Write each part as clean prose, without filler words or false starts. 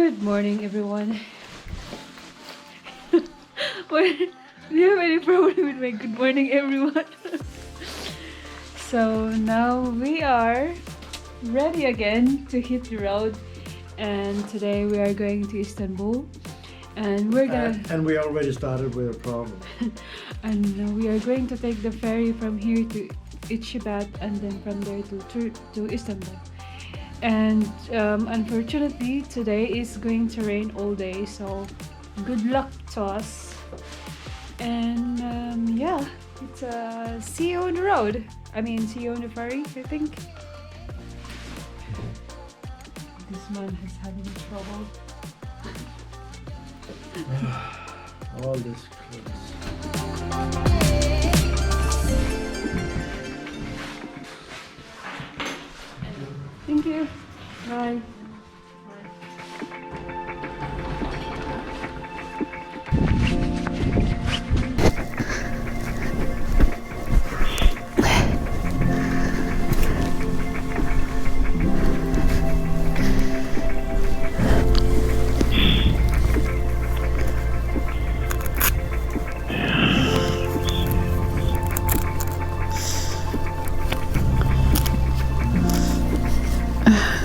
Good morning, everyone. What? Do you have any problem with my good morning, everyone? So now we are ready again to hit the road, and today we are going to Istanbul, and we're gonna. And we already started with a problem. And we are going to take the ferry from here to Ichibat, and then from there to Istanbul. And unfortunately, today is going to rain all day, so good luck to us. And yeah, it's see you on the road. I mean, see you on the ferry, I think. This man is having trouble. All this clothes. Thank you. Bye.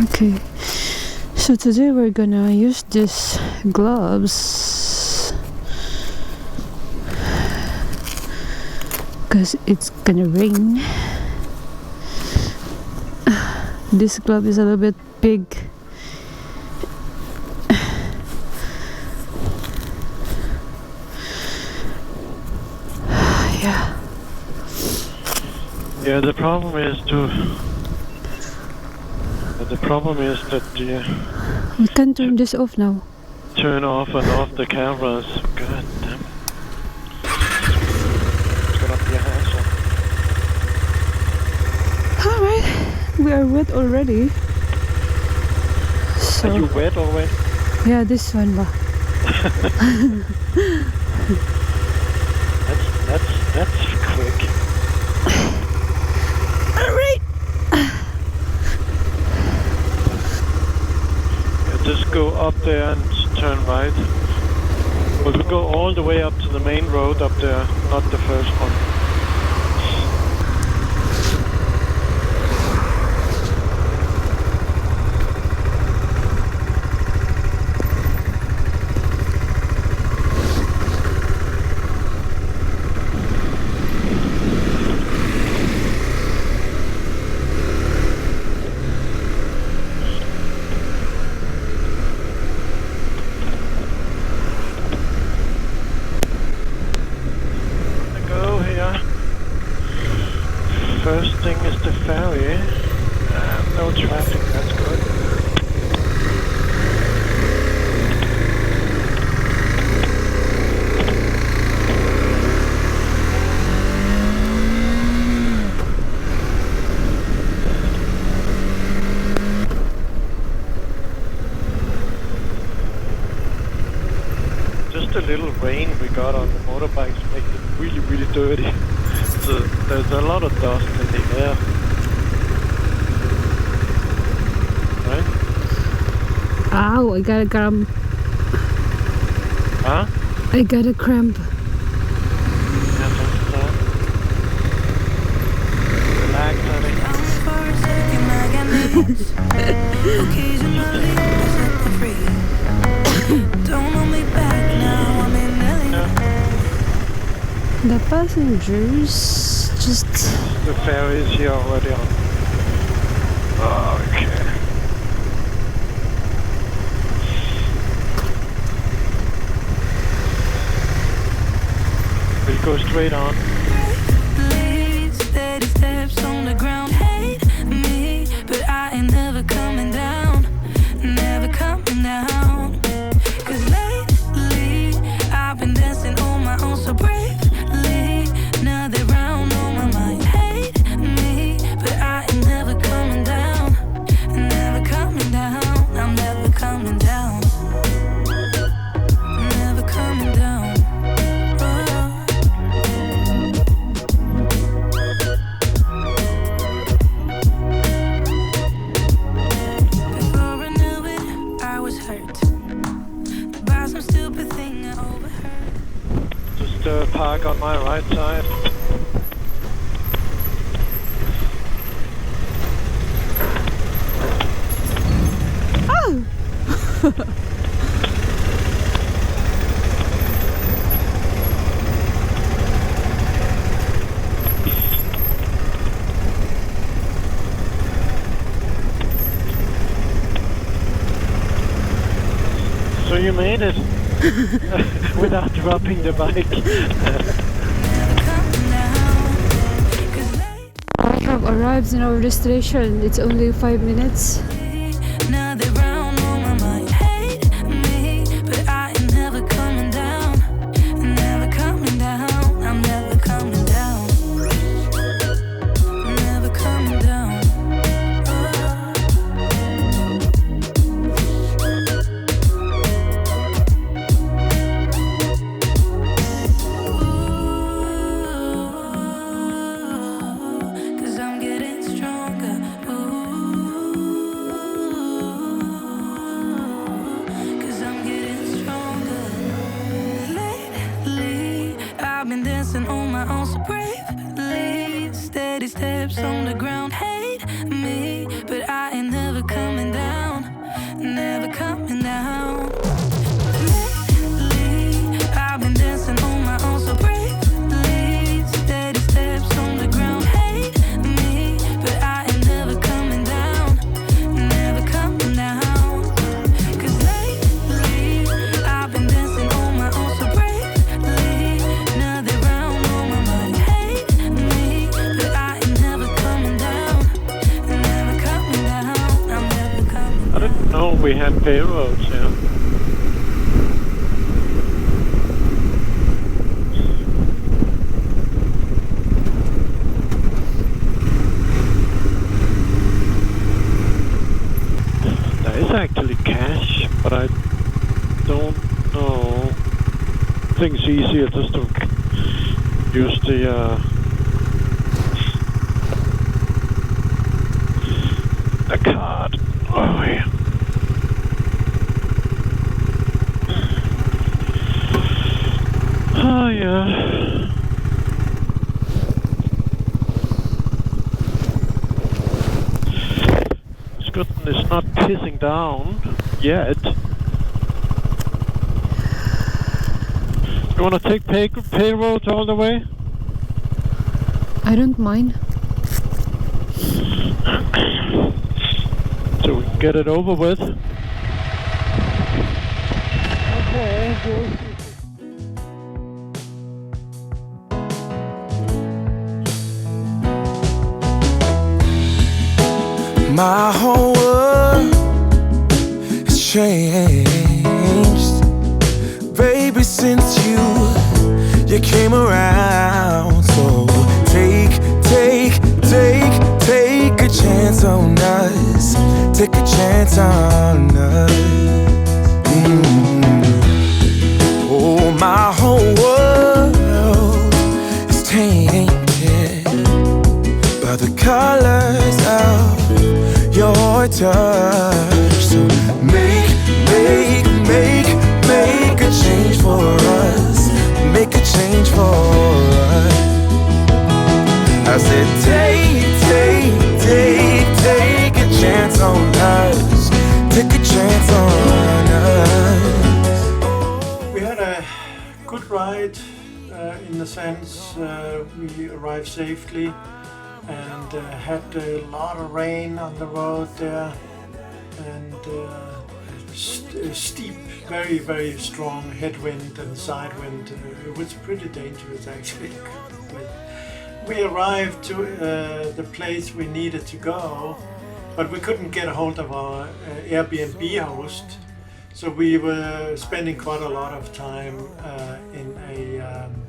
Okay, so today we're gonna use these gloves because it's gonna rain. This glove is a little bit big. Yeah, the problem is that you We can turn this off now. turn off and off the cameras. God damn it. It's gonna be a hassle. Alright, we are wet already. So, Are you wet already? yeah, this one ba. That's quick. Alright. Just go up there and turn right. We'll go all the way up to the main road up there, not the first one. First thing is the ferry. No traffic, that's good. Just a little rain we got on the motorbikes makes it really, really dirty. So there's a lot of dust in the air. Right? Ow, I got a cramp. Huh? I got a cramp. Yeah, thanks for that. Relax, honey. The passengers just... The ferry is here already on. Okay. We'll go straight on. Steady steps on the ground. Hate me, but I ain't never coming down. Never coming down. 'Cause lately I've been dancing on my own so brave. Now they're round on my mind. Hate me, but I ain't never coming down. Never coming down. I'm never coming down. Never coming down. Oh. right side. Oh! So you made it without dropping the bike. We have arrived in our destination. It's only 5 minutes. Now they're round on my mind. Hate me, but I ain't never coming down. Never coming down. I'm never coming down. Never coming down. Cause I'm getting stronger. Cause I'm getting stronger. Lately, I've been dancing on my own so bravely. Steady steps on the ground. Hate me, but I ain't never coming down. Never coming down. Lately, I've been dancing on my own so bravely. Steady steps on the ground. Hate me, but I ain't never coming down. Never coming down. Cause lately, I've been dancing on my own so bravely. Now they're round on my mind. Hate me, but I ain't never coming down. Never coming down. I'm never coming I didn't know we had payloads here. There is actually cash, but I don't know. I think it's easier just to use the card. Oh yeah. Oh yeah. Scotland is not pissing down yet. You wanna take pay roads all the way? I don't mind. So we can get it over with. My whole world has changed, baby, since you came around. So take a chance on us. Take a chance on us. Oh, my whole world is tainted by the colors of your touch. So make a change for us. Make a change for us. I said take a chance on us. Take a chance on us. We had a good ride in the sense we arrived safely and had a lot of rain on the road there and steep, very, very strong headwind and side wind. It was pretty dangerous actually. We arrived to the place we needed to go, but we couldn't get a hold of our Airbnb host. So we were spending quite a lot of time in a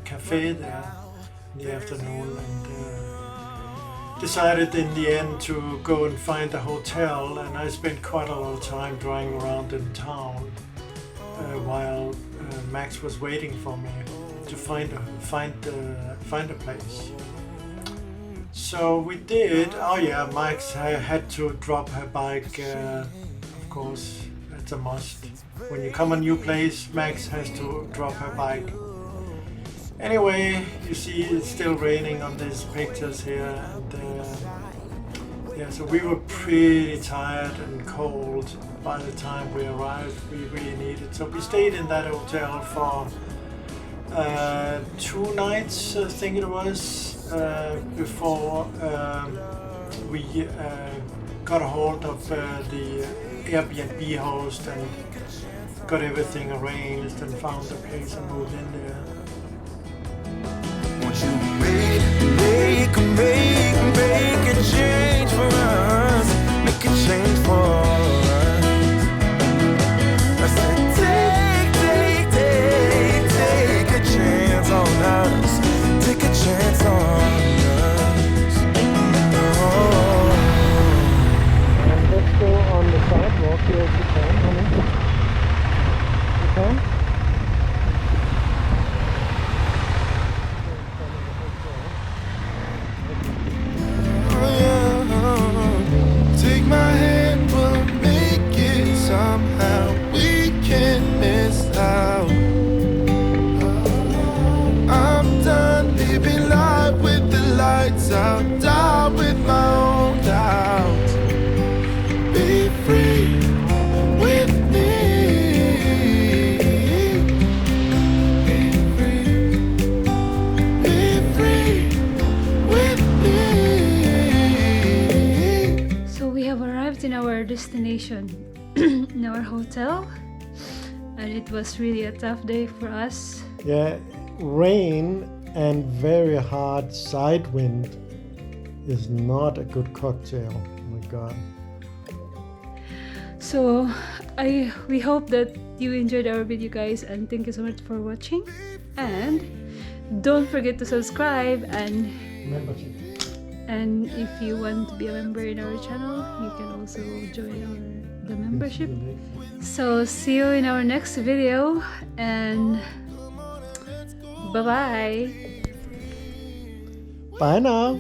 cafe there in the afternoon and decided in the end to go and find a hotel, and I spent quite a lot of time driving around in town while Max was waiting for me to find a place. So we did. Oh yeah, Max had to drop her bike, of course, that's a must. When you come a new place, Max has to drop her bike. Anyway, you see it's still raining on these pictures here, and yeah, so we were pretty tired and cold by the time we arrived. We really needed, so we stayed in that hotel for 2 nights, I think it was, before we got a hold of the Airbnb host and got everything arranged and found a place and moved in there. Won't you make a change for us? Make a change for us. I said, take a chance on us. Take a chance on us. Oh. And let's go on the sidewalk here if you can, honey. You can? Take my hand, we'll make it somehow. We can't miss out. I'm done living life with the lights out, die with my own doubts. Be free with me. Be free with me. So we have arrived in our destination, in our hotel, and it was really a tough day for us. Yeah, rain and very hard side wind is not a good cocktail. Oh my god. So we hope that you enjoyed our video, guys, and thank you so much for watching, and don't forget to subscribe, and Membership. if you want to be a member in our channel, you can also join the membership. So see you in our next video, and bye bye. Bye now.